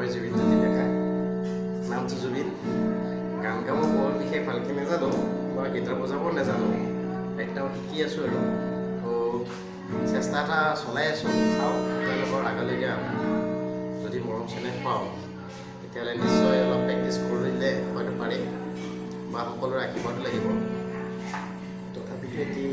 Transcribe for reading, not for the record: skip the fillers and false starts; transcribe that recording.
মই জুবিন জ্যোতি ডেকা নামটো জুবিন গান গাব বৰ বিশেষ ভালকৈ নাজানো বা গীটাৰ বজাব নাজানো একদম শিকি আছোঁ আৰু চেষ্টা এটা চলাই আছোঁ চাওঁ তেওঁলোকৰ আগলৈকে যদি মৰম চেনেহ পাওঁ তেতিয়াহ'লে নিশ্চয় অলপ প্ৰেক্টিছ কৰিলে হয়তো পাৰিম বা সকলোৰে আশীৰ্বাদ লাগিব তথাপিতো এটি